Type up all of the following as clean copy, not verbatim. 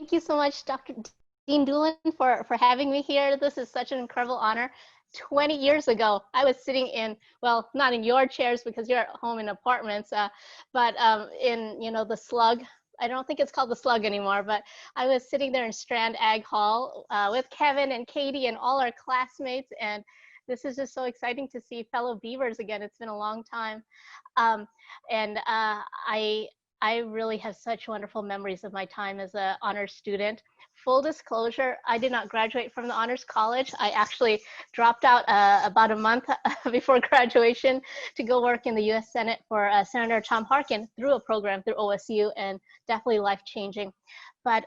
Thank you so much, Dr. Dean Doolin, for having me here. This is such an incredible honor. 20 years ago, I was sitting in, well, not in your chairs because you're at home in apartments, but in, the slug. I don't think it's called the slug anymore, but I was sitting there in Strand Ag Hall with Kevin and Katie and all our classmates. And this is just so exciting to see fellow Beavers again. It's been a long time. Um, and I really have such wonderful memories of my time as an honors student. Full disclosure, I did not graduate from the Honors College. I actually dropped out about a month before graduation to go work in the US Senate for Senator Tom Harkin through a program through OSU, and definitely life-changing. But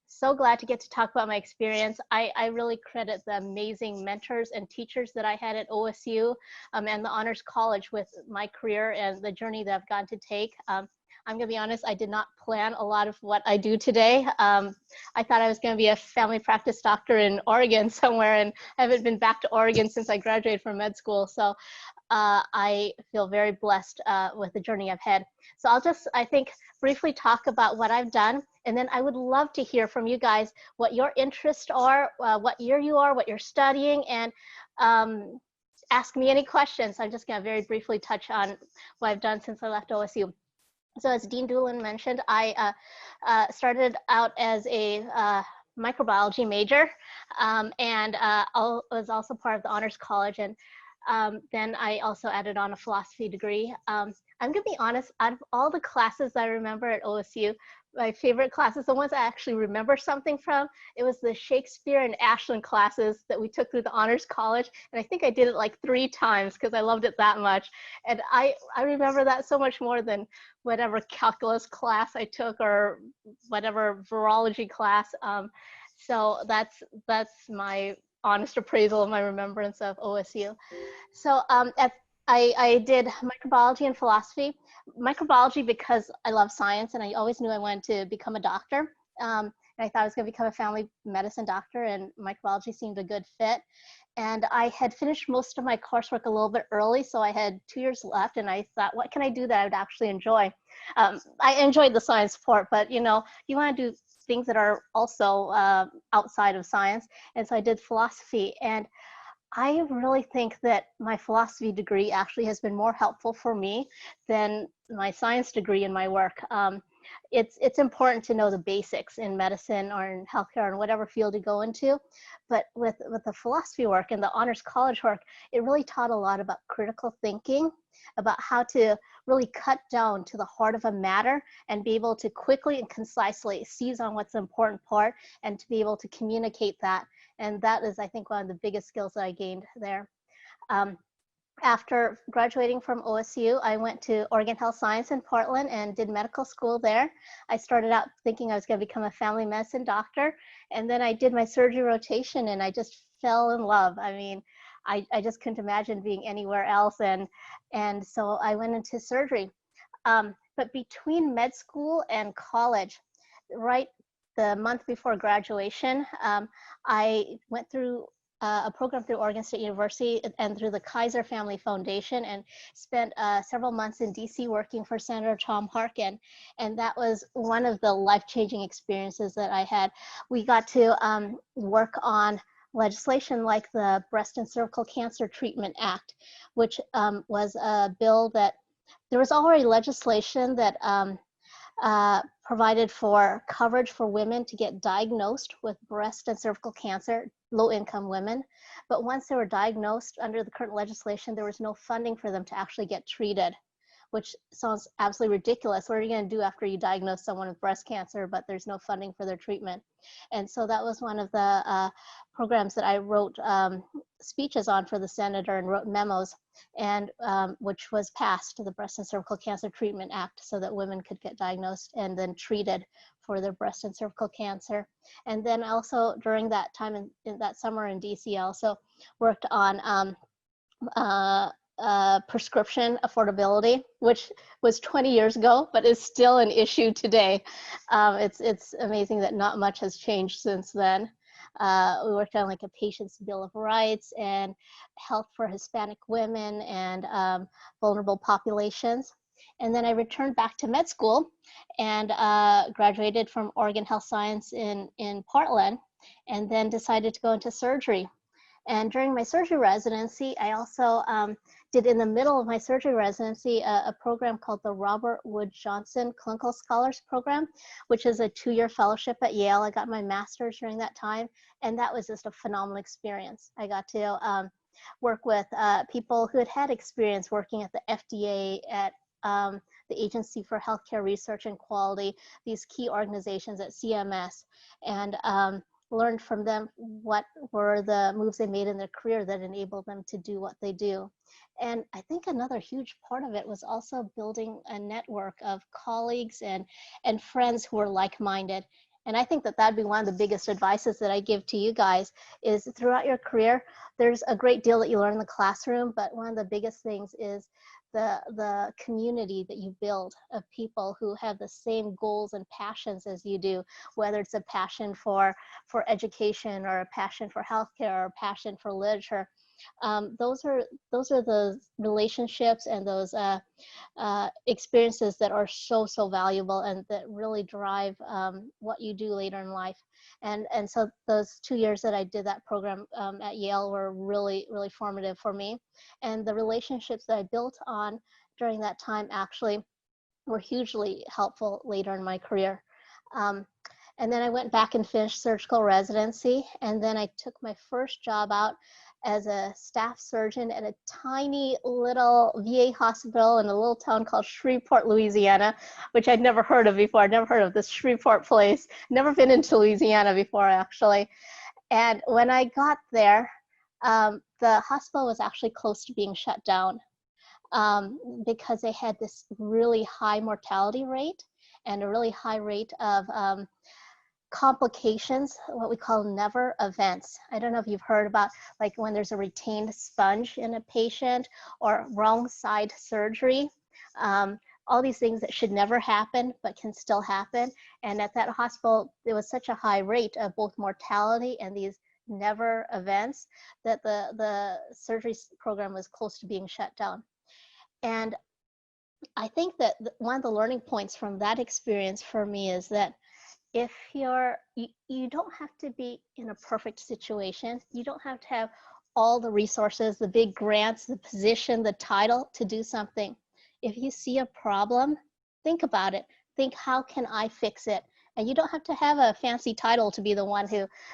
so glad to get to talk about my experience. I really credit the amazing mentors and teachers that I had at OSU and the Honors College with my career and the journey that I've gotten to take. I'm gonna be honest, I did not plan a lot of what I do today. I thought I was gonna be a family practice doctor in Oregon somewhere, and I haven't been back to Oregon since I graduated from med school. So I feel very blessed with the journey I've had. So I'll just, I think, briefly talk about what I've done, and then I would love to hear from you guys what your interests are, what year you are, what you're studying, and ask me any questions. I'm just gonna very briefly touch on what I've done since I left OSU. So as Dean Doolin mentioned, I started out as a microbiology major, and was also part of the Honors College, and then I also added on a philosophy degree. I'm gonna be honest, out of all the classes I remember at OSU, my favorite classes, the ones I actually remember something from, it was the Shakespeare and Ashland classes that we took through the Honors College. And I think I did it like 3 times because I loved it that much. And I remember that so much more than whatever calculus class I took or whatever virology class. So that's my honest appraisal of my remembrance of OSU. So I did microbiology and philosophy. Microbiology because I love science and I always knew I wanted to become a doctor. And I thought I was going to become a family medicine doctor, and microbiology seemed a good fit. And I had finished most of my coursework a little bit early, so I had 2 years left, and I thought, what can I do that I would actually enjoy? I enjoyed the science part, but you want to do things that are also outside of science. And so I did philosophy, and I really think that my philosophy degree actually has been more helpful for me than my science degree in my work. It's important to know the basics in medicine or in healthcare or in whatever field you go into, but with the philosophy work and the Honors College work, it really taught a lot about critical thinking, about how to really cut down to the heart of a matter and be able to quickly and concisely seize on what's the important part and to be able to communicate that. And that is, I think, one of the biggest skills that I gained there. After graduating from OSU, I went to Oregon Health Science in Portland and did medical school there. I started out thinking I was going to become a family medicine doctor, and then I did my surgery rotation and I just fell in love. I mean, I just couldn't imagine being anywhere else, and so I went into surgery. But between med school and college, right the month before graduation, I went through a program through Oregon State University and through the Kaiser Family Foundation, and spent several months in DC working for Senator Tom Harkin. And that was one of the life-changing experiences that I had. We got to work on legislation like the Breast and Cervical Cancer Treatment Act, which was a bill that there was already legislation that provided for coverage for women to get diagnosed with breast and cervical cancer, low-income women. But once they were diagnosed under the current legislation, there was no funding for them to actually get treated, which sounds absolutely ridiculous. What are you going to do after you diagnose someone with breast cancer, but there's no funding for their treatment? And so that was one of the programs that I wrote speeches on for the senator and wrote memos, and which was passed, the Breast and Cervical Cancer Treatment Act, so that women could get diagnosed and then treated for their breast and cervical cancer. And then also during that time in that summer in DC, I also worked on prescription affordability, which was 20 years ago, but is still an issue today. It's amazing that not much has changed since then. We worked on like a patient's bill of rights and health for Hispanic women and vulnerable populations. And then I returned back to med school and graduated from Oregon Health Science in Portland, and then decided to go into surgery. And during my surgery residency, I also did, in the middle of my surgery residency, a program called the Robert Wood Johnson Clinical Scholars Program, which is a 2-year fellowship at Yale. I got my master's during that time, and that was just a phenomenal experience. I got to work with people who had experience working at the FDA, at the Agency for Healthcare Research and Quality, these key organizations at CMS, and learned from them what were the moves they made in their career that enabled them to do what they do. And I think another huge part of it was also building a network of colleagues and friends who were like-minded. And I think that that'd be one of the biggest advices that I give to you guys is throughout your career, there's a great deal that you learn in the classroom, but one of the biggest things is the community that you build of people who have the same goals and passions as you do, whether it's a passion for education or a passion for healthcare or a passion for literature. Those are the relationships and those experiences that are so valuable and that really drive what you do later in life. And so those 2 years that I did that program at Yale were really formative for me. And the relationships that I built on during that time actually were hugely helpful later in my career. And then I went back and finished surgical residency, and then I took my first job out as a staff surgeon at a tiny little VA hospital in a little town called Shreveport, Louisiana, which I'd never heard of before. I'd never heard of this Shreveport place, never been into Louisiana before, actually. And when I got there, the hospital was actually close to being shut down because they had this really high mortality rate and a really high rate of complications, what we call never events. I don't know if you've heard about like when there's a retained sponge in a patient or wrong side surgery. All these things that should never happen but can still happen. And at that hospital, there was such a high rate of both mortality and these never events that the surgery program was close to being shut down. And I think that one of the learning points from that experience for me is that if you don't have to be in a perfect situation. You don't have to have all the resources, the big grants, the position, the title to do something. If you see a problem, think about it. Think, how can I fix it? And you don't have to have a fancy title to be the one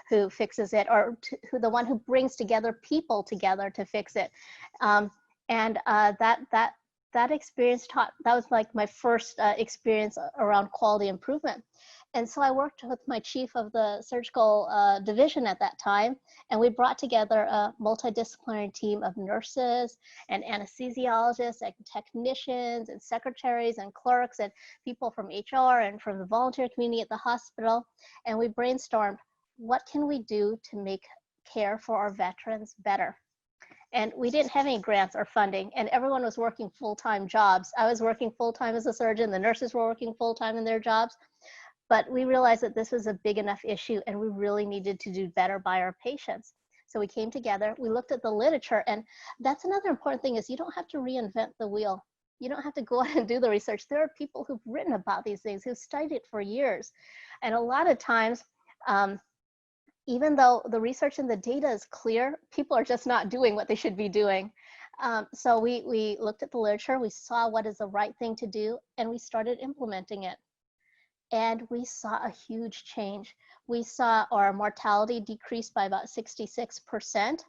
who fixes it, or the one who brings together people together to fix it. That experience that was like my first experience around quality improvement. And so I worked with my chief of the surgical division at that time, and we brought together a multidisciplinary team of nurses and anesthesiologists and technicians and secretaries and clerks and people from HR and from the volunteer community at the hospital. And we brainstormed, what can we do to make care for our veterans better? And we didn't have any grants or funding, and everyone was working full-time jobs. I was working full-time as a surgeon, the nurses were working full-time in their jobs. But we realized that this was a big enough issue and we really needed to do better by our patients. So we came together, we looked at the literature, and that's another important thing is you don't have to reinvent the wheel. You don't have to go out and do the research. There are people who've written about these things, who've studied it for years. And a lot of times, even though the research and the data is clear, people are just not doing what they should be doing. So we looked at the literature, we saw what is the right thing to do, and we started implementing it. And we saw a huge change. We saw our mortality decrease by about 66%.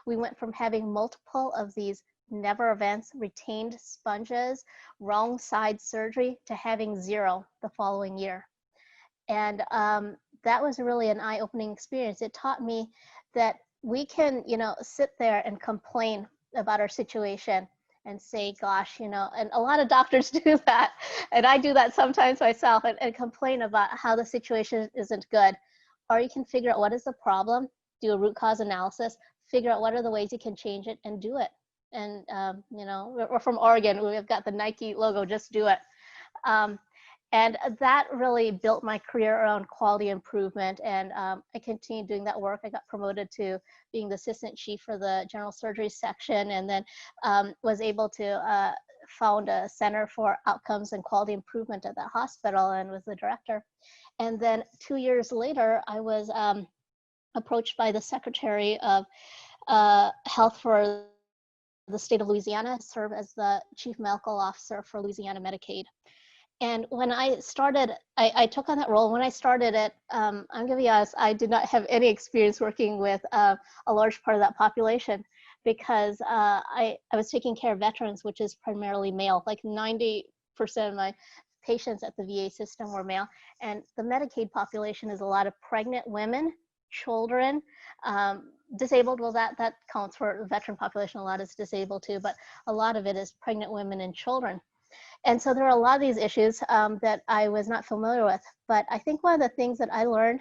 We went from having multiple of these never events, retained sponges, wrong side surgery, to having 0 the following year. And that was really an eye-opening experience. It taught me that we can, sit there and complain about our situation and say, gosh, and a lot of doctors do that. And I do that sometimes myself and complain about how the situation isn't good. Or you can figure out what is the problem, do a root cause analysis, figure out what are the ways you can change it and do it. And, we're from Oregon, we've got the Nike logo, just do it. And that really built my career around quality improvement. And I continued doing that work. I got promoted to being the assistant chief for the general surgery section, and then was able to found a Center for Outcomes and Quality Improvement at that hospital and was the director. And then 2 years later, I was approached by the Secretary of Health for the state of Louisiana, serve as the Chief Medical Officer for Louisiana Medicaid. And when I started, I took on that role. When I started it, I'm going to be honest, I did not have any experience working with a large part of that population, because I was taking care of veterans, which is primarily male. Like 90% of my patients at the VA system were male. And the Medicaid population is a lot of pregnant women, children, disabled. Well, that counts for the veteran population. A lot is disabled too, but a lot of it is pregnant women and children. And so there are a lot of these issues that I was not familiar with. But I think one of the things that I learned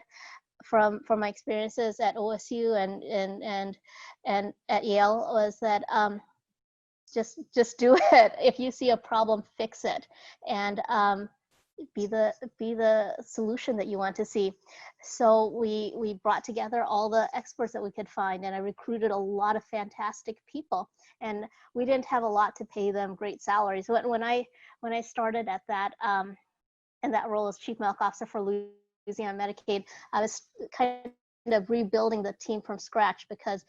from my experiences at OSU and at Yale was that just do it. If you see a problem, fix it, and be the solution that you want to see. So we brought together all the experts that we could find, and I recruited a lot of fantastic people. And we didn't have a lot to pay them great salaries. When I started at that in that role as Chief Medical Officer for Louisiana Medicaid, I was kind of rebuilding the team from scratch, because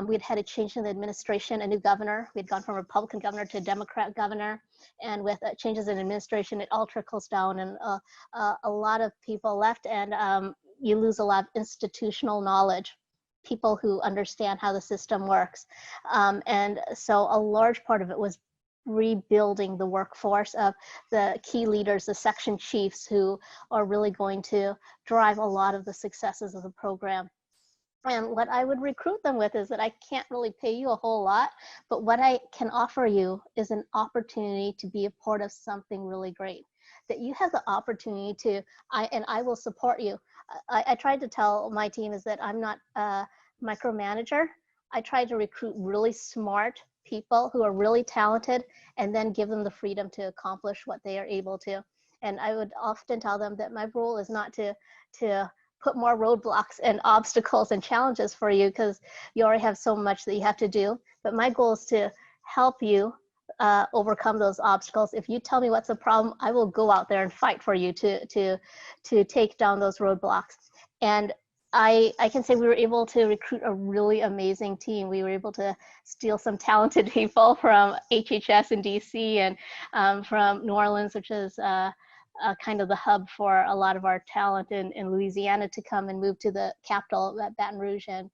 we'd had a change in the administration, a new governor. We'd gone from a Republican governor to a Democrat governor, and with changes in administration, it all trickles down, and a lot of people left, and you lose a lot of institutional knowledge, people who understand how the system works. And so a large part of it was rebuilding the workforce of the key leaders, the section chiefs, who are really going to drive a lot of the successes of the program. And what I would recruit them with is that I can't really pay you a whole lot, but what I can offer you is an opportunity to be a part of something really great, that you have the opportunity to, and I will support you. I tried to tell my team is that I'm not a micromanager. I try to recruit really smart people who are really talented, and then give them the freedom to accomplish what they are able to. And I would often tell them that my role is not to put more roadblocks and obstacles and challenges for you, because you already have so much that you have to do. But my goal is to help you overcome those obstacles. If you tell me what's the problem, I will go out there and fight for you to take down those roadblocks. And I can say we were able to recruit a really amazing team. We were able to steal some talented people from HHS in DC, and from New Orleans, which is kind of the hub for a lot of our talent in Louisiana, to come and move to the capital at Baton Rouge, and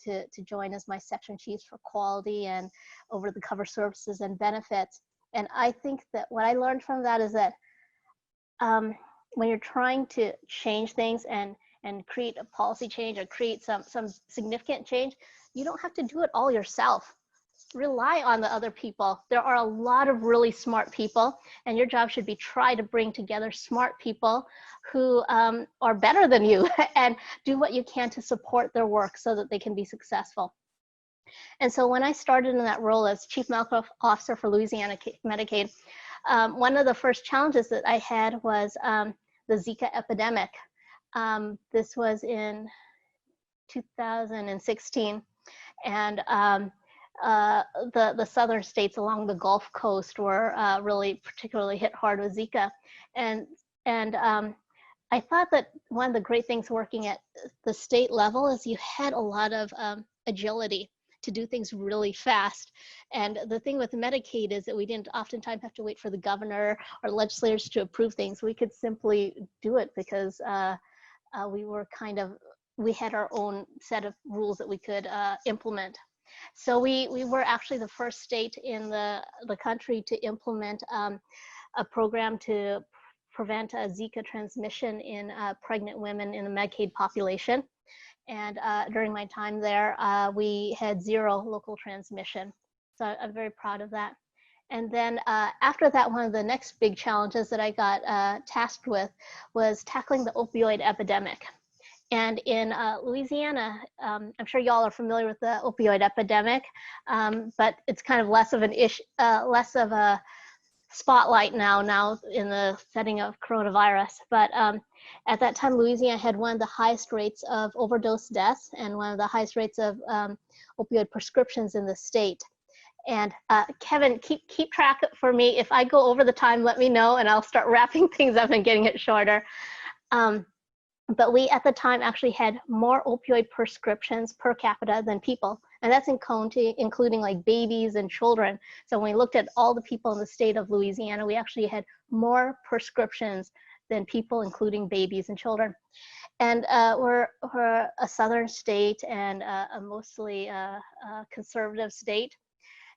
to join as my section chiefs for quality and over the cover services and benefits. And I think that what I learned from that is that when you're trying to change things and create a policy change, or create some significant change, you don't have to do it all yourself. Rely on the other people. There are a lot of really smart people, and your job should be try to bring together smart people who are better than you, and do what you can to support their work so that they can be successful. And so when I started in that role as Chief Medical Officer for Louisiana Medicaid, one of the first challenges that I had was the Zika epidemic. This was in 2016, and the southern states along the Gulf Coast were really particularly hit hard with Zika. And I thought that one of the great things working at the state level is you had a lot of agility to do things really fast. And the thing with Medicaid is that we didn't oftentimes have to wait for the governor or legislators to approve things. We could simply do it, because we had our own set of rules that we could implement. So we were actually the first state in the country to implement a program to prevent Zika transmission in pregnant women in the Medicaid population. And during my time there, we had 0 local transmission. So I'm very proud of that. And then after that, one of the next big challenges that I got tasked with was tackling the opioid epidemic. And in Louisiana, I'm sure y'all are familiar with the opioid epidemic, but it's kind of less of an issue, less of a spotlight now in the setting of coronavirus. But at that time, Louisiana had one of the highest rates of overdose deaths and one of the highest rates of opioid prescriptions in the state. And Kevin, keep track for me. If I go over the time, let me know, and I'll start wrapping things up and getting it shorter. But we at the time actually had more opioid prescriptions per capita than people, and that's including like babies and children. So when we looked at all the people in the state of Louisiana, we actually had more prescriptions than people, including babies and children. And we're a southern state and a mostly conservative state.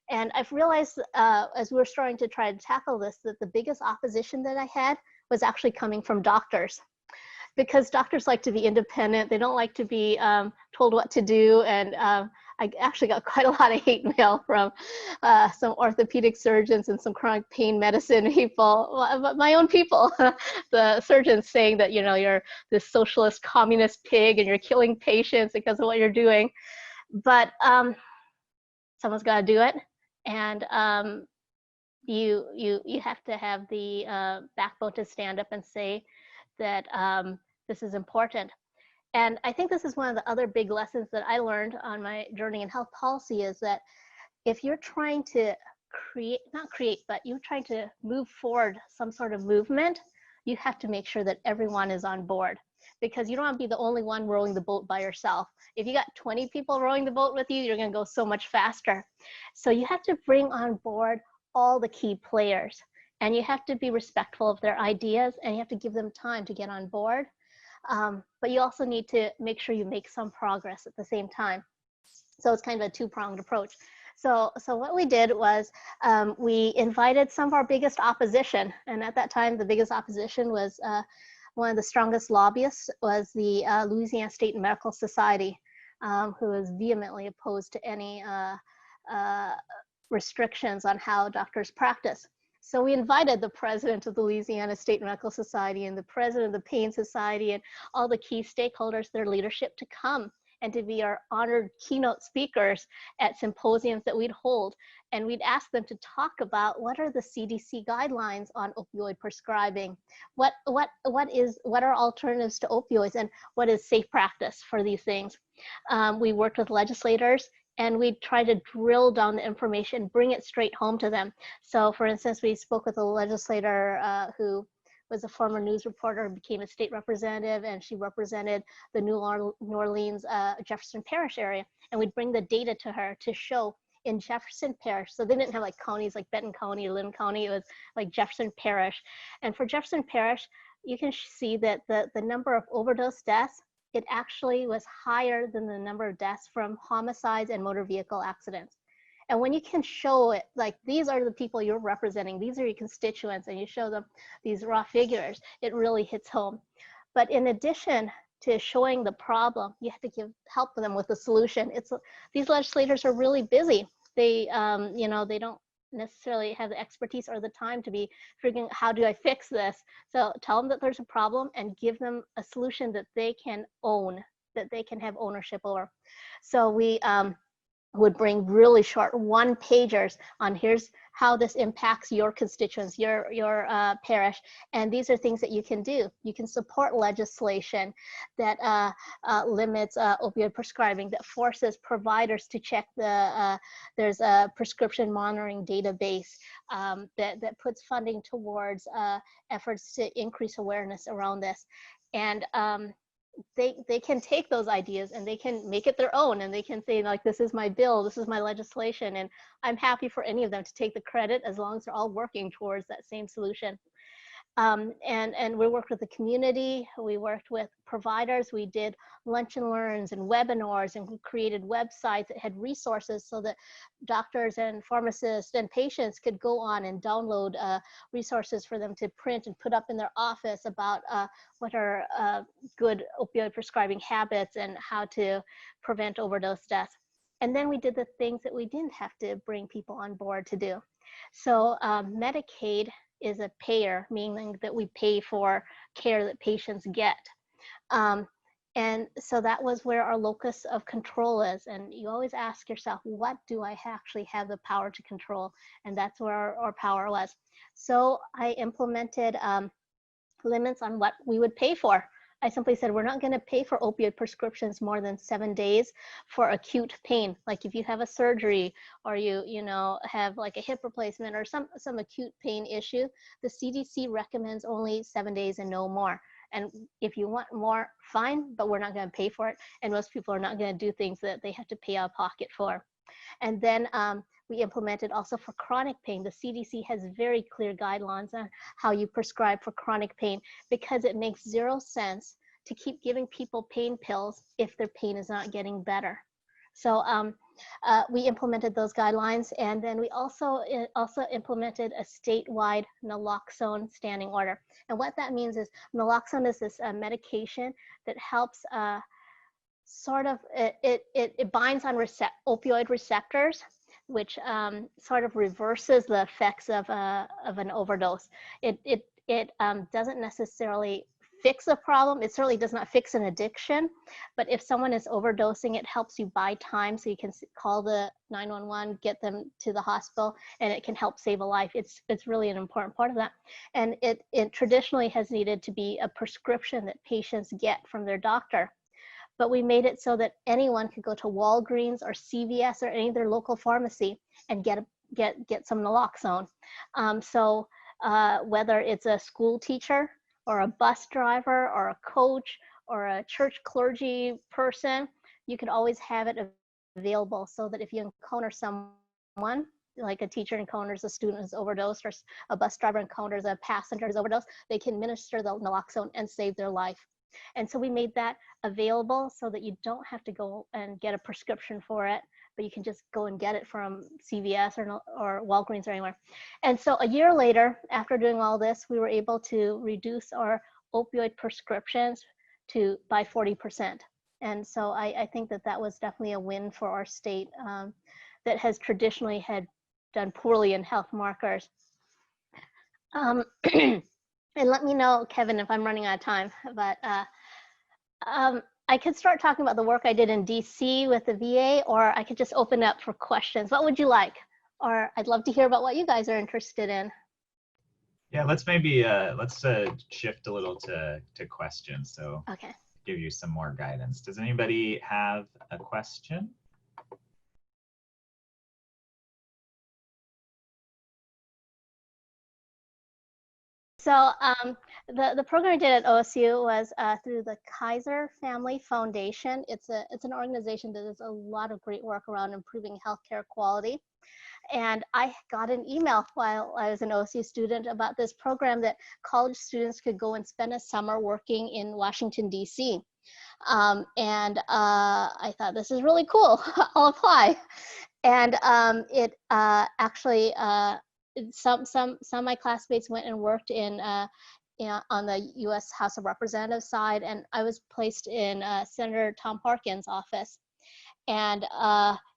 And I've realized as we're starting to try to tackle this, that the biggest opposition that I had was actually coming from doctors. Because doctors like to be independent. They don't like to be told what to do. And I actually got quite a lot of hate mail from some orthopedic surgeons and some chronic pain medicine people, but my own people, the surgeons saying that, you know, you're this socialist communist pig and you're killing patients because of what you're doing. But someone's got to do it. And you have to have the backbone to stand up and say that this is important. And I think this is one of the other big lessons that I learned on my journey in health policy, is that if you're trying to but you're trying to move forward some sort of movement, you have to make sure that everyone is on board, because you don't want to be the only one rowing the boat by yourself. If you got 20 people rowing the boat with you, you're going to go so much faster. So you have to bring on board all the key players. And you have to be respectful of their ideas, and you have to give them time to get on board. But you also need to make sure you make some progress at the same time. So it's kind of a two-pronged approach. So what we did was we invited some of our biggest opposition. And at that time, the biggest opposition was one of the strongest lobbyists was the Louisiana State Medical Society, who was vehemently opposed to any restrictions on how doctors practice. So we invited the president of the Louisiana State Medical Society and the president of the Pain Society and all the key stakeholders, their leadership, to come and to be our honored keynote speakers at symposiums that we'd hold. And we'd ask them to talk about what are the CDC guidelines on opioid prescribing, what are alternatives to opioids, and what is safe practice for these things. We worked with legislators, and we try to drill down the information, bring it straight home to them. So for instance, we spoke with a legislator who was a former news reporter, became a state representative, and she represented the New Orleans Jefferson Parish area. And we'd bring the data to her to show in Jefferson Parish. So they didn't have like counties like Benton County or Loudoun County, it was like Jefferson Parish. And for Jefferson Parish, you can see that the number of overdose deaths, it actually was higher than the number of deaths from homicides and motor vehicle accidents. And when you can show it, like these are the people you're representing, these are your constituents, and you show them these raw figures, it really hits home. But in addition to showing the problem, you have to help them with the solution. These legislators are really busy. They, they don't necessarily have the expertise or the time to be figuring out, how do I fix this? So tell them that there's a problem and give them a solution that they can own, that they can have ownership over. So we would bring really short one-pagers on here's how this impacts your constituents, your parish, and these are things that you can do. You can support legislation that limits opioid prescribing, that forces providers to check there's a prescription monitoring database that puts funding towards efforts to increase awareness around this. And they can take those ideas and they can make it their own, and they can say, like, this is my bill, this is my legislation, and I'm happy for any of them to take the credit as long as they're all working towards that same solution. And we worked with the community, we worked with providers, we did lunch and learns and webinars, and we created websites that had resources so that doctors and pharmacists and patients could go on and download resources for them to print and put up in their office about what are good opioid prescribing habits and how to prevent overdose deaths. And then we did the things that we didn't have to bring people on board to do. So Medicaid is a payer, meaning that we pay for care that patients get. And so that was where our locus of control is. And you always ask yourself, what do I actually have the power to control? And that's where our power was. So I implemented limits on what we would pay for. I simply said, we're not going to pay for opioid prescriptions more than 7 days for acute pain. Like if you have a surgery or you know, have like a hip replacement or some acute pain issue, the CDC recommends only 7 days and no more. And if you want more, fine, but we're not going to pay for it. And most people are not going to do things that they have to pay out of pocket for. And then we implemented also for chronic pain. The CDC has very clear guidelines on how you prescribe for chronic pain, because it makes 0 sense to keep giving people pain pills if their pain is not getting better. So we implemented those guidelines, and then we also implemented a statewide naloxone standing order. And what that means is naloxone is this medication that helps it binds on opioid receptors, which sort of reverses the effects of an overdose. It doesn't necessarily fix a problem. It certainly does not fix an addiction, but if someone is overdosing, it helps you buy time so you can call the 911, get them to the hospital, and it can help save a life. It's really an important part of that. And it traditionally has needed to be a prescription that patients get from their doctor. But we made it so that anyone could go to Walgreens or CVS or any of their local pharmacy and get some naloxone. So whether it's a school teacher or a bus driver or a coach or a church clergy person, you could always have it available, so that if you encounter someone, like a teacher encounters a student who's overdosed, or a bus driver encounters a passenger who's overdosed, they can administer the naloxone and save their life. And so we made that available so that you don't have to go and get a prescription for it, but you can just go and get it from CVS or Walgreens or anywhere. And so a year later, after doing all this, we were able to reduce our opioid prescriptions by 40%. And so I think that was definitely a win for our state that has traditionally had done poorly in health markers. And let me know, Kevin, if I'm running out of time, but I could start talking about the work I did in DC with the VA, or I could just open up for questions. What would you like? Or I'd love to hear about what you guys are interested in. Yeah, let's maybe let's shift a little to questions. So okay, give you some more guidance. Does anybody have a question? So the program I did at OSU was through the Kaiser Family Foundation. It's an organization that does a lot of great work around improving healthcare quality. And I got an email while I was an OSU student about this program that college students could go and spend a summer working in Washington, D.C. And I thought, this is really cool. I'll apply. And it actually, some of my classmates went and worked on the U.S. House of Representatives side, and I was placed in Senator Tom Parkin's office. And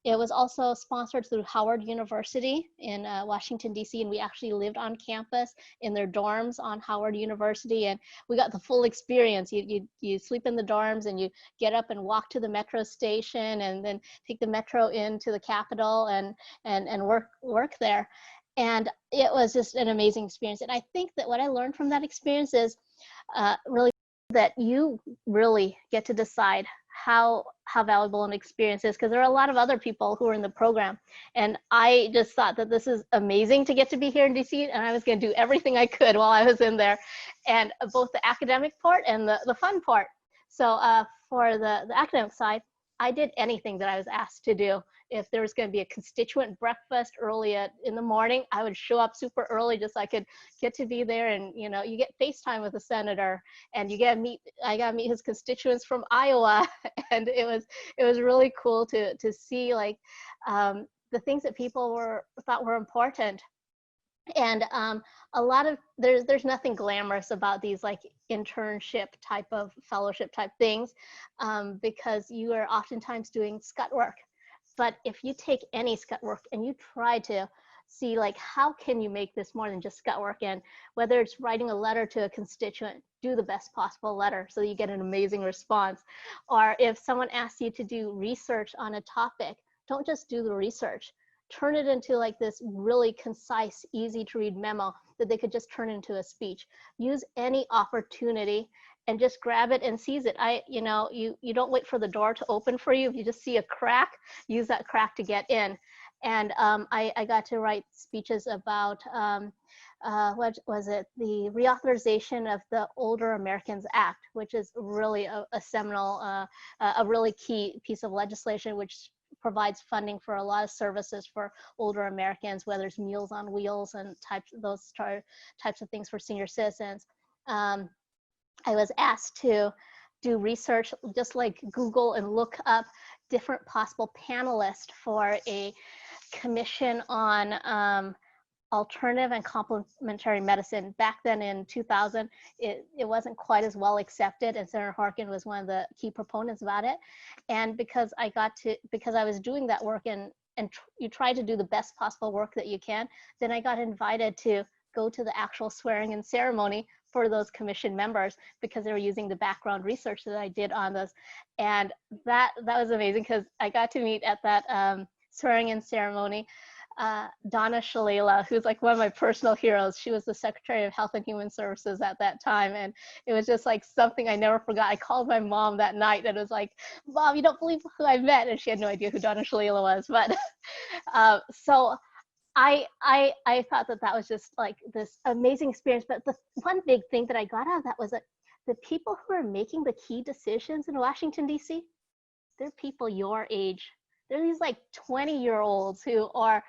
it was also sponsored through Howard University in Washington, D.C., and we actually lived on campus in their dorms on Howard University, and we got the full experience. You sleep in the dorms, and you get up and walk to the metro station, and then take the metro into the Capitol and work there. And it was just an amazing experience. And I think that what I learned from that experience is really that you really get to decide how valuable an experience is, because there are a lot of other people who are in the program. And I just thought that this is amazing to get to be here in DC, and I was going to do everything I could while I was in there, and both the academic part and the fun part. So for the academic side, I did anything that I was asked to do. If there was going to be a constituent breakfast early in the morning, I would show up super early just so I could get to be there. And you know, you get FaceTime with the senator, and I got to meet his constituents from Iowa, and it was really cool to see like the things that people thought were important. And a lot of there's nothing glamorous about these like internship type of fellowship type things, because you are oftentimes doing scut work. But if you take any scut work and you try to see like, how can you make this more than just scut work, and whether it's writing a letter to a constituent, do the best possible letter so that you get an amazing response. Or if someone asks you to do research on a topic, don't just do the research. Turn it into like this really concise, easy to read memo that they could just turn into a speech. Use any opportunity and just grab it and seize it. You don't wait for the door to open for you. If you just see a crack, use that crack to get in. And I got to write speeches about, what was it? The reauthorization of the Older Americans Act, which is really a seminal, a really key piece of legislation, which provides funding for a lot of services for older Americans, whether it's Meals on Wheels and those types of things for senior citizens. I was asked to do research, just like Google and look up different possible panelists for a commission on alternative and complementary medicine. Back then in 2000, it wasn't quite as well accepted, and Senator Harkin was one of the key proponents about it. And because I was doing that work and you try to do the best possible work that you can, then I got invited to go to the actual swearing in ceremony for those commission members, because they were using the background research that I did on those. And that was amazing, because I got to meet at that swearing in ceremony Donna Shalala, who's like one of my personal heroes. She was the Secretary of Health and Human Services at that time, and it was just like something I never forgot. I called my mom that night and was like, "Mom, you don't believe who I met," and she had no idea who Donna Shalala was. But so I thought that was just like this amazing experience. But the one big thing that I got out of that was that the people who are making the key decisions in Washington, D.C., they're people your age. They're these like 20-year-olds who are,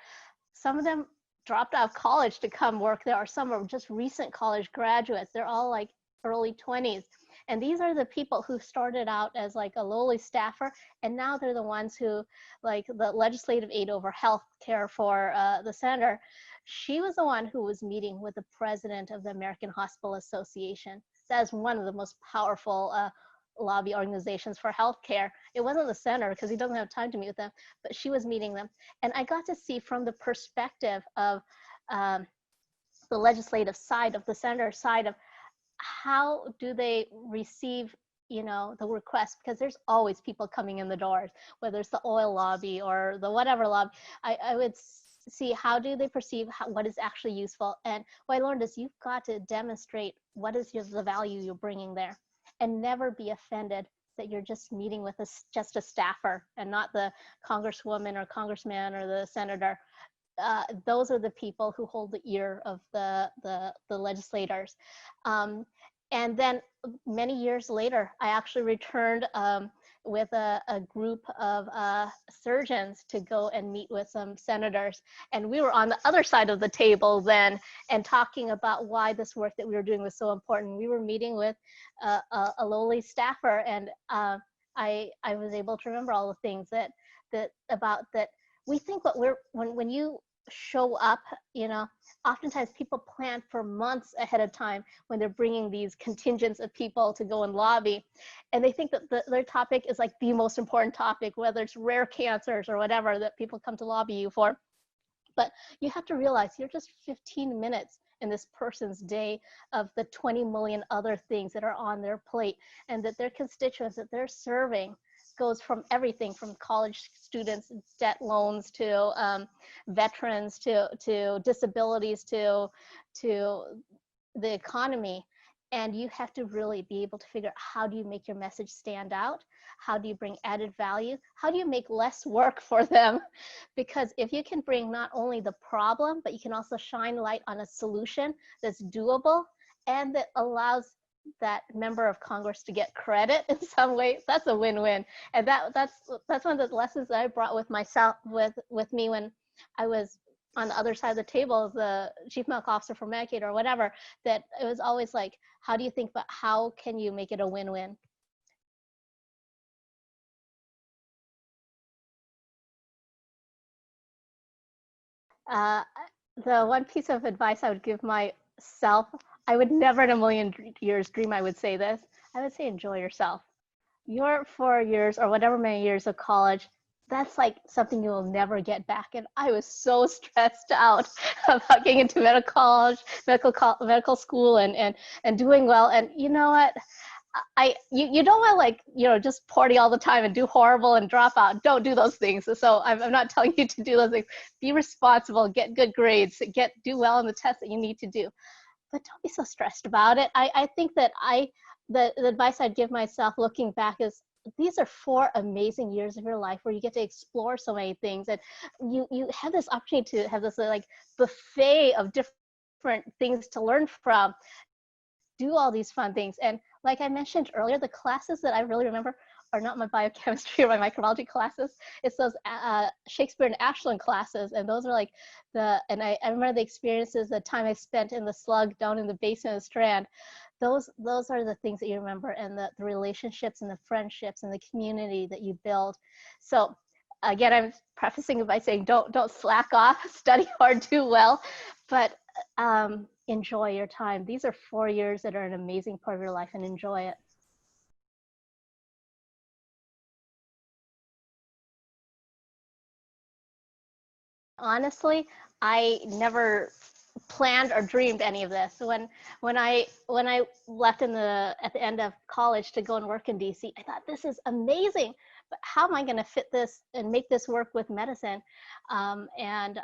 some of them dropped out of college to come work there, or some are just recent college graduates. They're all like early 20s. And these are the people who started out as like a lowly staffer, and now they're the ones who, like the legislative aide over health care for the senator, she was the one who was meeting with the president of the American Hospital Association. That is one of the most powerful lobby organizations for healthcare. It wasn't the senator, because he doesn't have time to meet with them, but she was meeting them. And I got to see from the perspective of the legislative side, of the senator side, of how do they receive, the request, because there's always people coming in the doors, whether it's the oil lobby or the whatever lobby. I would see how do they perceive what is actually useful. And what I learned is you've got to demonstrate what is the value you're bringing there, and never be offended that you're just meeting with just a staffer and not the congresswoman or congressman or the senator. Those are the people who hold the ear of the legislators. And then many years later, I actually returned with a group of surgeons to go and meet with some senators. And we were on the other side of the table then, and talking about why this work that we were doing was so important. We were meeting with a lowly staffer, and I was able to remember all the things that we think when you show up, oftentimes people plan for months ahead of time when they're bringing these contingents of people to go and lobby, and they think that their topic is like the most important topic, whether it's rare cancers or whatever that people come to lobby you for. But you have to realize you're just 15 minutes in this person's day of the 20 million other things that are on their plate, and that their constituents that they're serving goes from everything from college students, debt loans, to veterans, to disabilities, to the economy. And you have to really be able to figure out, how do you make your message stand out? How do you bring added value? How do you make less work for them? Because if you can bring not only the problem, but you can also shine light on a solution that's doable and that allows that member of Congress to get credit in some way, that's a win-win. And that's one of the lessons that I brought with myself, with me when I was on the other side of the table, the chief medical officer for Medicaid or whatever, that it was always like, how do you think about how can you make it a win-win? The one piece of advice I would give myself, I would never in a million years dream I would say this. I would say enjoy yourself. Your 4 years or whatever many years of college, that's like something you will never get back. And I was so stressed out about getting into medical school and doing well. And you know what? you don't want to, like, just party all the time and do horrible and drop out. Don't do those things. So I'm not telling you to do those things. Be responsible, get good grades, do well in the tests that you need to do. But don't be so stressed about it. I think that the advice I'd give myself looking back is, these are 4 amazing years of your life where you get to explore so many things, and you have this opportunity to have this like buffet of different things to learn from, do all these fun things. And like I mentioned earlier, the classes that I really remember are not my biochemistry or my microbiology classes. It's those Shakespeare and Ashland classes. And those are like and I remember the experiences, the time I spent in the slug down in the basement of the Strand. Those are the things that you remember, and the relationships and the friendships and the community that you build. So again, I'm prefacing it by saying, don't slack off, study hard, do well, but enjoy your time. These are 4 years that are an amazing part of your life, and enjoy it. Honestly, I never planned or dreamed any of this. When I left at the end of college to go and work in DC, I thought, this is amazing, but how am I going to fit this and make this work with medicine? I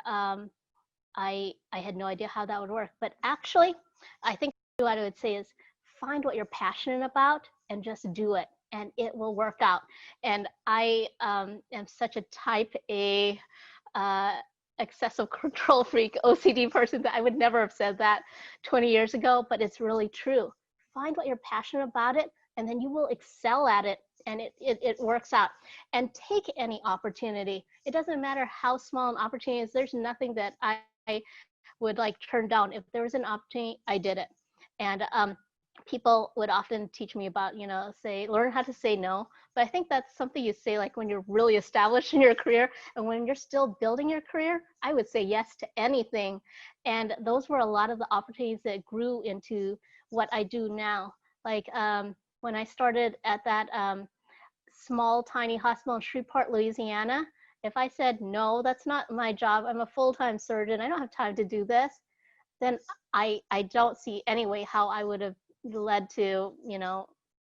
had no idea how that would work. But actually, I think what I would say is, find what you're passionate about and just do it, and it will work out. And I am such a type A excessive control freak, OCD person, that I would never have said that 20 years ago, but it's really true. Find what you're passionate about it, and then you will excel at it, and it works out. And take any opportunity. It doesn't matter how small an opportunity is. There's nothing that I would like turn down. If there was an opportunity, I did it. And people would often teach me about, learn how to say no. But I think that's something you say like when you're really established in your career, and when you're still building your career, I would say yes to anything. And those were a lot of the opportunities that grew into what I do now. Like when I started at that small, tiny hospital in Shreveport, Louisiana, if I said, no, that's not my job, I'm a full-time surgeon, I don't have time to do this, then I don't see any way how I would have led to,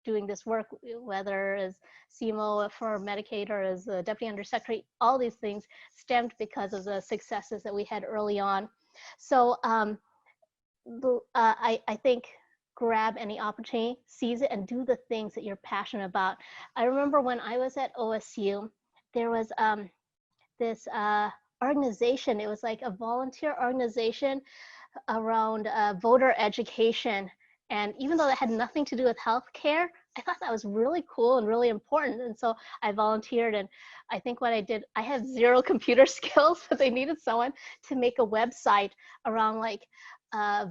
doing this work, whether as CMO for Medicaid or as a deputy undersecretary. All these things stemmed because of the successes that we had early on. So I think grab any opportunity, seize it, and do the things that you're passionate about. I remember when I was at OSU, there was this organization. It was like a volunteer organization around voter education. And even though that had nothing to do with healthcare, I thought that was really cool and really important. And so I volunteered. And I think what I did, I had 0 computer skills, but they needed someone to make a website around like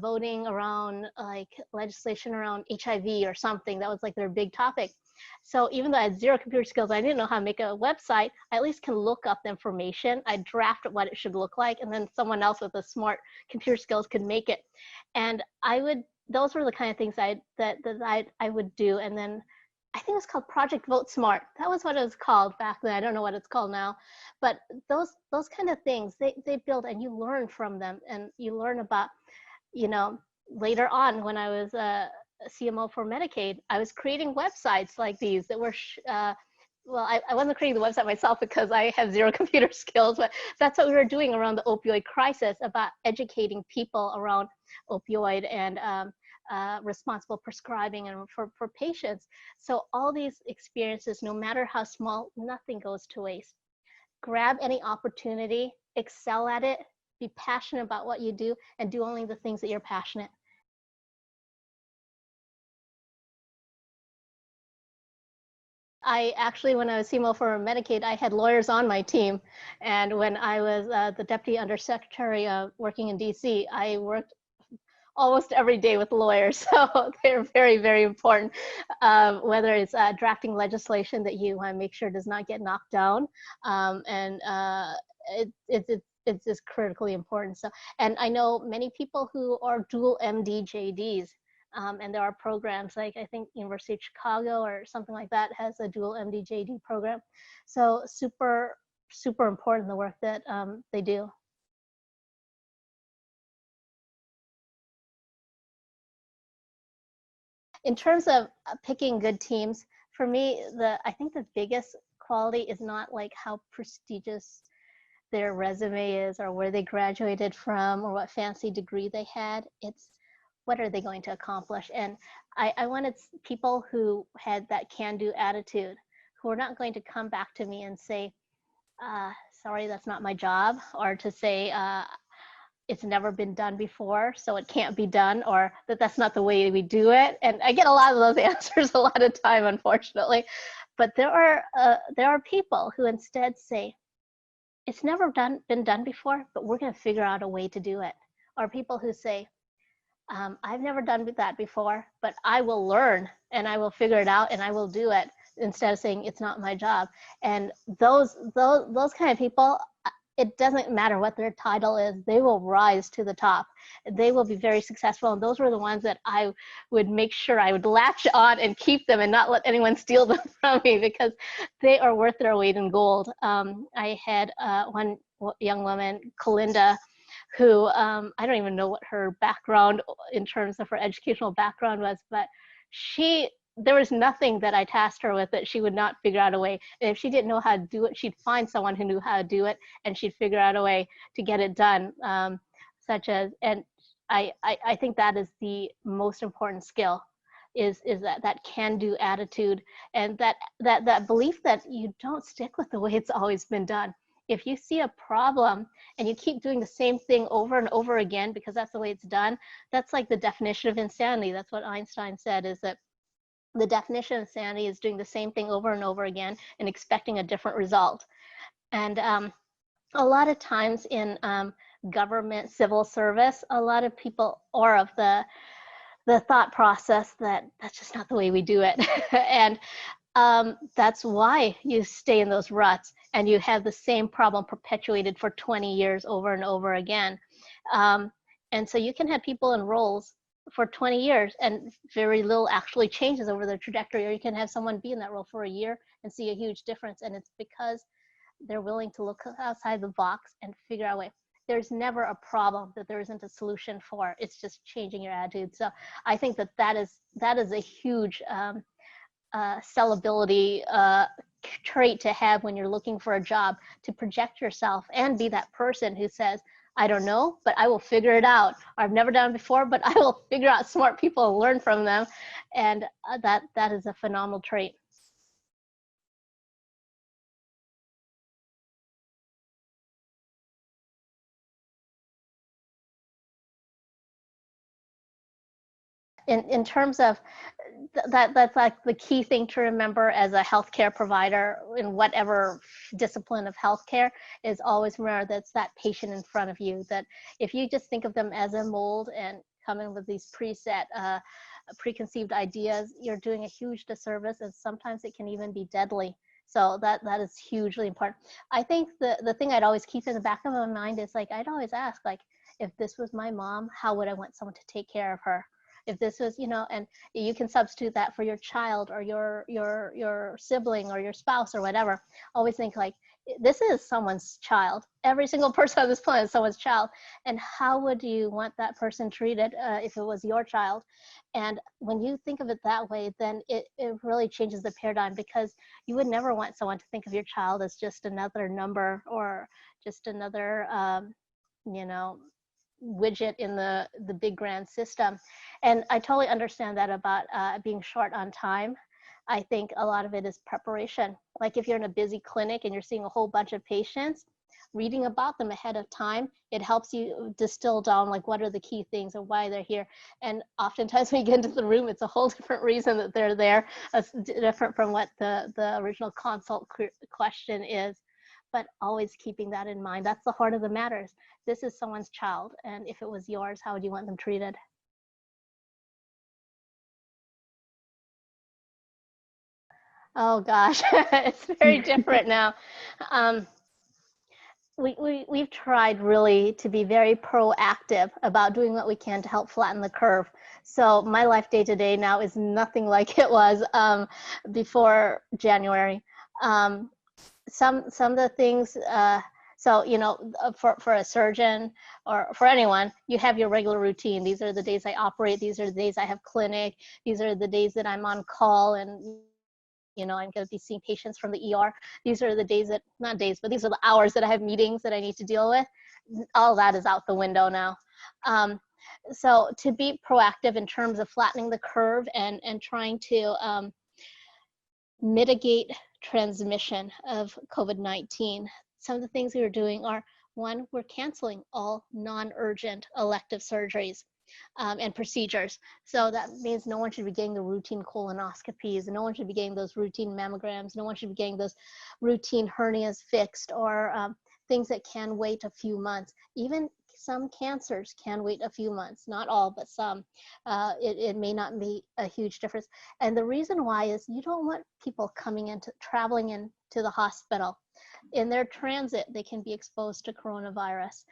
voting, around like legislation around HIV or something. That was like their big topic. So even though I had 0 computer skills, I didn't know how to make a website, I at least can look up the information. I draft what it should look like, and then someone else with a smart computer skills could make it. And those were the kind of things that I would do. And then I think it was called Project Vote Smart. That was what it was called back then. I don't know what it's called now. But those kind of things, they build, and you learn from them, and you learn about, later on when I was a CMO for Medicaid, I was creating websites like these that were, well, I wasn't creating the website myself because I have 0 computer skills, but that's what we were doing around the opioid crisis, about educating people around opioid and responsible prescribing and for patients. So all these experiences, no matter how small, nothing goes to waste. Grab any opportunity, excel at it, be passionate about what you do, and do only the things that you're passionate. I actually, when I was CMO for Medicaid, I had lawyers on my team. And when I was the deputy undersecretary working in DC, I worked almost every day with lawyers. So they're very, very important, whether it's drafting legislation that you want to make sure does not get knocked down. It's just critically important. So, and I know many people who are dual MD JDs. And there are programs like, I think University of Chicago or something like that has a dual MD JD program. So super, super important, the work that they do. In terms of picking good teams, for me, I think the biggest quality is not like how prestigious their resume is or where they graduated from or what fancy degree they had. It's what are they going to accomplish? And I wanted people who had that can-do attitude, who are not going to come back to me and say, sorry, that's not my job, or to say, it's never been done before, so it can't be done, or that that's not the way we do it. And I get a lot of those answers a lot of time, unfortunately. But there are people who instead say, it's never been done before, but we're going to figure out a way to do it. Or people who say, I've never done that before, but I will learn and I will figure it out and I will do it, instead of saying it's not my job. And those kind of people, it doesn't matter what their title is, they will rise to the top. They will be very successful. And those were the ones that I would make sure I would latch on and keep them and not let anyone steal them from me, because they are worth their weight in gold. I had one young woman, Kalinda, who I don't even know what her background in terms of her educational background was, but there was nothing that I tasked her with that she would not figure out a way. And if she didn't know how to do it, she'd find someone who knew how to do it, and she'd figure out a way to get it done. And I think that is the most important skill, is that can-do attitude, and that belief that you don't stick with the way it's always been done. If you see a problem and you keep doing the same thing over and over again because that's the way it's done, that's like the definition of insanity. That's what Einstein said, is that the definition of insanity is doing the same thing over and over again and expecting a different result. And a lot of times in government, civil service, a lot of people are of the thought process that that's just not the way we do it. And that's why you stay in those ruts and you have the same problem perpetuated for 20 years over and over again. And so you can have people in roles for 20 years and very little actually changes over their trajectory, or you can have someone be in that role for a year and see a huge difference. And it's because they're willing to look outside the box and figure out a way. There's never a problem that there isn't a solution for. It's just changing your attitude. So I think that is a huge sellability trait to have when you're looking for a job, to project yourself and be that person who says, I don't know, but I will figure it out. Or I've never done it before, but I will figure out smart people and learn from them. And that is a phenomenal trait. In terms of that's like the key thing to remember as a healthcare provider in whatever discipline of healthcare, is always remember that's that patient in front of you. That if you just think of them as a mold and come in with these preset preconceived ideas, you're doing a huge disservice, and sometimes it can even be deadly. So that is hugely important. I think the thing I'd always keep in the back of my mind is, like, I'd always ask, like, if this was my mom, how would I want someone to take care of her? If this was, and you can substitute that for your child or your sibling or your spouse or whatever. Always think, like, this is someone's child. Every single person on this planet is someone's child. And how would you want that person treated if it was your child? And when you think of it that way, then it really changes the paradigm, because you would never want someone to think of your child as just another number or just another, widget in the big grand system. And I totally understand that about being short on time. I think a lot of it is preparation. Like if you're in a busy clinic and you're seeing a whole bunch of patients, reading about them ahead of time, it helps you distill down, like, what are the key things and why they're here. And oftentimes when you get into the room, it's a whole different reason that they're there. It's different from what the original consult question is. But always keeping that in mind. That's the heart of the matters. This is someone's child, and if it was yours, how would you want them treated? Oh gosh, it's very different now. We've tried really to be very proactive about doing what we can to help flatten the curve. So my life day to day now is nothing like it was before January. Some of the things So, you know, for a surgeon or for anyone, you have your regular routine. These are the days I operate. These are the days I have clinic. These are the days that I'm on call and, you know, I'm going to be seeing patients from the ER. These are the days that, not days, but these are the hours that I have meetings that I need to deal with. All that is out the window now. So to be proactive in terms of flattening the curve and trying to mitigate transmission of COVID-19, some of the things we are doing are, one, we're canceling all non-urgent elective surgeries and procedures. So that means no one should be getting the routine colonoscopies, no one should be getting those routine mammograms, no one should be getting those routine hernias fixed or things that can wait a few months. Even some cancers can wait a few months, not all, but some. It may not make a huge difference. And the reason why is you don't want people traveling into the hospital. In their transit, they can be exposed to coronavirus.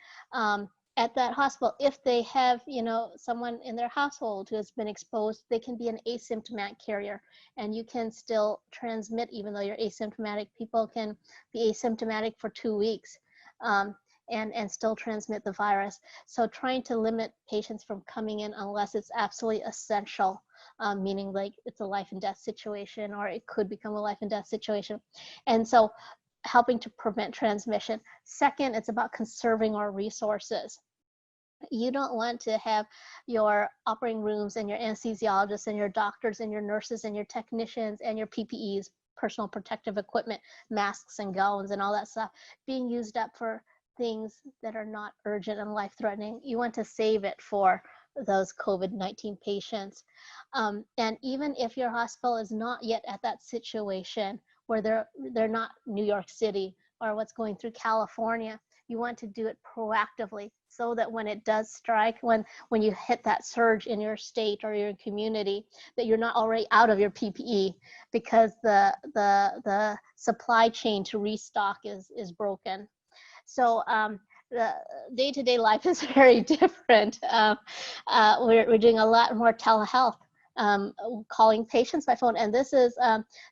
At that hospital, if they have, you know, someone in their household who has been exposed, they can be an asymptomatic carrier, and you can still transmit even though you're asymptomatic. People can be asymptomatic for 2 weeks and still transmit the virus. So trying to limit patients from coming in unless it's absolutely essential, meaning like it's a life and death situation, or it could become a life and death situation. And so helping to prevent transmission. Second, it's about conserving our resources. You don't want to have your operating rooms and your anesthesiologists and your doctors and your nurses and your technicians and your PPEs, personal protective equipment, masks and gowns and all that stuff being used up for things that are not urgent and life-threatening. You want to save it for those COVID-19 patients. And even if your hospital is not yet at that situation where they're not New York City or what's going through California, you want to do it proactively so that when it does strike, when you hit that surge in your state or your community, that you're not already out of your PPE because the supply chain to restock is broken. So the day-to-day life is very different. We're doing a lot more telehealth, calling patients by phone. And this is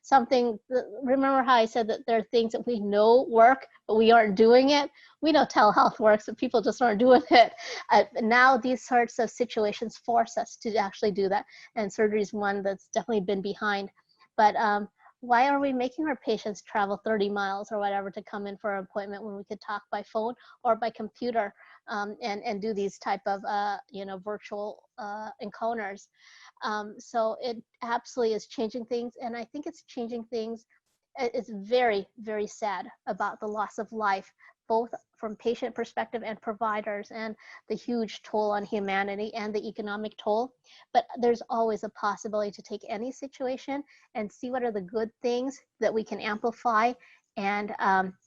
something, remember how I said that there are things that we know work, but we aren't doing it? We know telehealth works, but people just aren't doing it. Now these sorts of situations force us to actually do that. And surgery is one that's definitely been behind. But why are we making our patients travel 30 miles or whatever to come in for an appointment when we could talk by phone or by computer and do these type of virtual encounters? So it absolutely is changing things, and I think it's changing things. It's very, very sad about the loss of life, both from patient perspective and providers, and the huge toll on humanity and the economic toll. But there's always a possibility to take any situation and see what are the good things that we can amplify and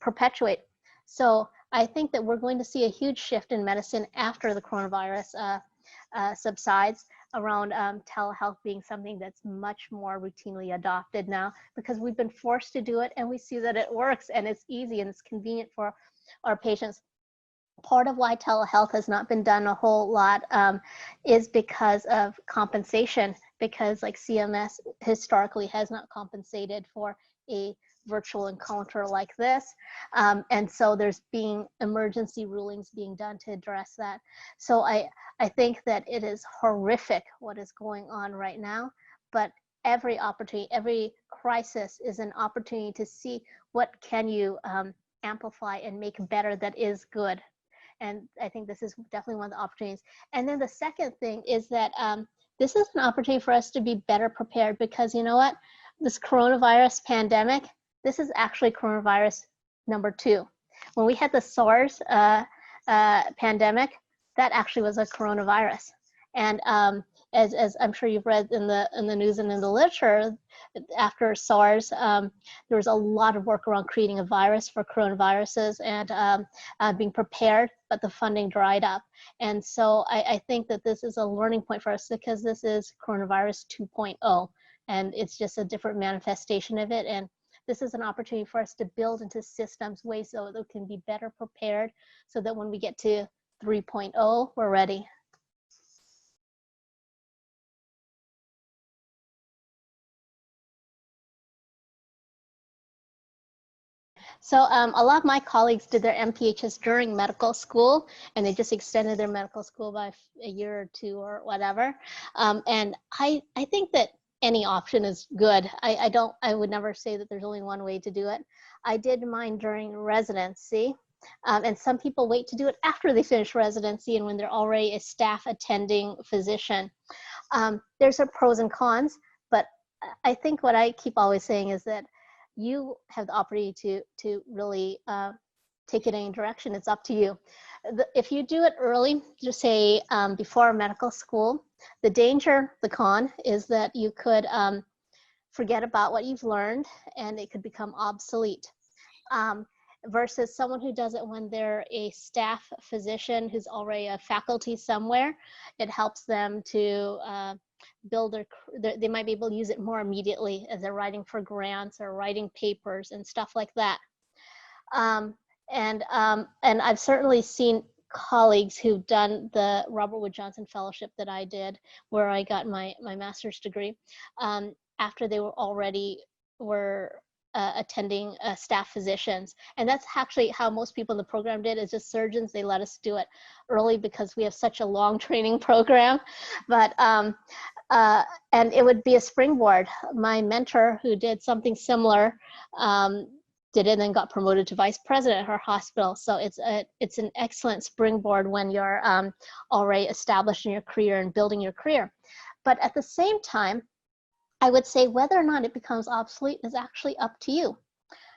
perpetuate. So I think that we're going to see a huge shift in medicine after the coronavirus subsides, around telehealth being something that's much more routinely adopted now, because we've been forced to do it and we see that it works and it's easy and it's convenient for our patients. Part of why telehealth has not been done a whole lot is because of compensation, because like CMS historically has not compensated for a virtual encounter like this. And so there's being emergency rulings being done to address that. So I think that it is horrific what is going on right now, but every opportunity, every crisis is an opportunity to see what can you amplify and make better that is good. And I think this is definitely one of the opportunities. And then the second thing is that this is an opportunity for us to be better prepared, because you know what? This coronavirus pandemic, this is actually coronavirus number 2. When we had the SARS pandemic, that actually was a coronavirus. And as I'm sure you've read in the news and in the literature, after SARS, there was a lot of work around creating a virus for coronaviruses and being prepared, but the funding dried up. And so I think that this is a learning point for us, because this is coronavirus 2.0, and it's just a different manifestation of it. And this is an opportunity for us to build into systems ways so that we can be better prepared, so that when we get to 3.0, we're ready. So a lot of my colleagues did their MPHs during medical school, and they just extended their medical school by a year or two or whatever. And I think that any option is good. I would never say that there's only one way to do it. I did mine during residency. And some people wait to do it after they finish residency and when they're already a staff attending physician. There's a pros and cons, but I think what I keep always saying is that you have the opportunity to really take it in any direction. It's up to you. If you do it early, just say before medical school, the danger, the con, is that you could forget about what you've learned and it could become obsolete. Versus someone who does it when they're a staff physician who's already a faculty somewhere, it helps them to build they might be able to use it more immediately as they're writing for grants or writing papers and stuff like that. And I've certainly seen colleagues who've done the Robert Wood Johnson Fellowship that I did, where I got my master's degree, after they were attending staff physicians. And that's actually how most people in the program did, is just surgeons. They let us do it early because we have such a long training program. But and it would be a springboard. My mentor, who did something similar, did it and then got promoted to vice president at her hospital. So it's an excellent springboard when you're already established in your career and building your career. But at the same time, I would say whether or not it becomes obsolete is actually up to you.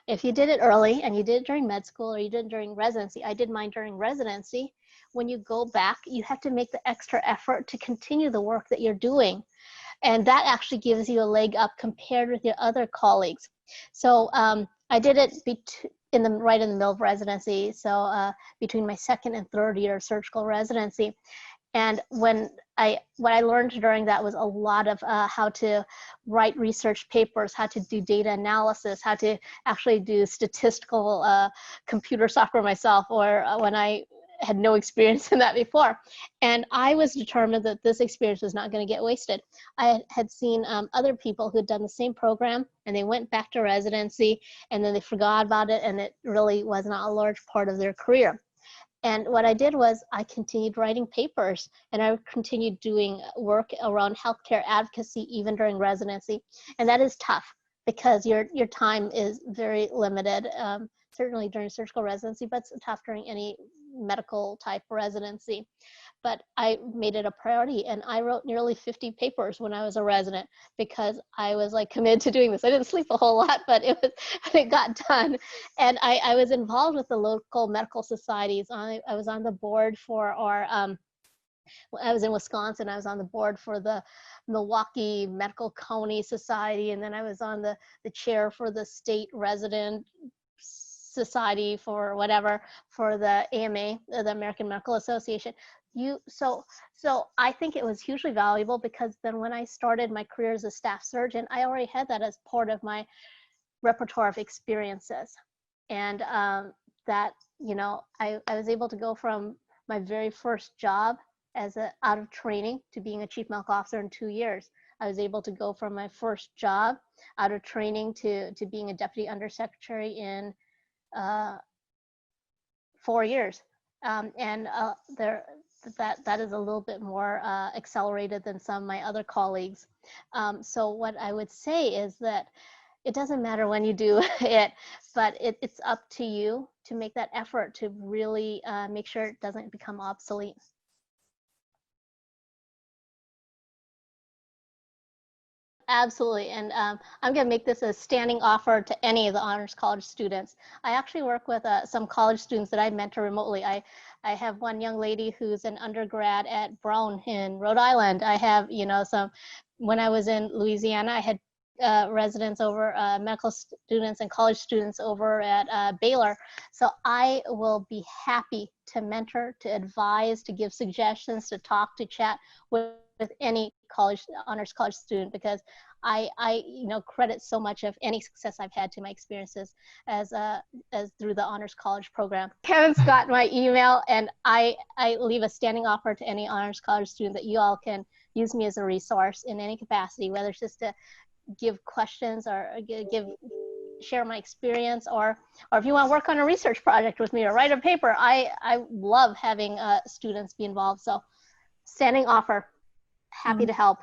If you did it early and you did it during med school or you did it during residency, I did mine during residency, when you go back, you have to make the extra effort to continue the work that you're doing. And that actually gives you a leg up compared with your other colleagues. So I did it right in the middle of residency, so between my second and third year of surgical residency. And what I learned during that was a lot of how to write research papers, how to do data analysis, how to actually do statistical computer software myself, or when I had no experience in that before. And I was determined that this experience was not going to get wasted. I had seen other people who had done the same program, and they went back to residency, and then they forgot about it, and it really was not a large part of their career. And what I did was I continued writing papers, and I continued doing work around healthcare advocacy even during residency. And that is tough because your time is very limited, certainly during surgical residency, but it's tough during any medical type residency. But I made it a priority, and I wrote nearly 50 papers when I was a resident because I was like committed to doing this. I didn't sleep a whole lot, but it got done. And I was involved with the local medical societies. I was on the board for our, I was in Wisconsin, I was on the board for the Milwaukee Medical County Society, and then I was on the chair for the state resident society for whatever, for the AMA, the American Medical Association. So I think it was hugely valuable because then when I started my career as a staff surgeon, I already had that as part of my repertoire of experiences. And that, I was able to go from my very first job out of training to being a chief medical officer in 2 years. I was able to go from my first job out of training to being a deputy undersecretary in 4 years. That is a little bit more accelerated than some of my other colleagues. So what I would say is that it doesn't matter when you do it, but it's up to you to make that effort to really make sure it doesn't become obsolete. Absolutely, and I'm going to make this a standing offer to any of the Honors College students. I actually work with some college students that I mentor remotely. I have one young lady who's an undergrad at Brown in Rhode Island. I have, when I was in Louisiana, I had residents over, medical students and college students over at Baylor. So I will be happy to mentor, to advise, to give suggestions, to talk, to chat with any honors college student, because I credit so much of any success I've had to my experiences as through the honors college program. Kevin's got my email, and I leave a standing offer to any honors college student that you all can use me as a resource in any capacity, whether it's just to give questions or give share my experience, or if you want to work on a research project with me or write a paper, I love having students be involved. So standing offer, happy to help.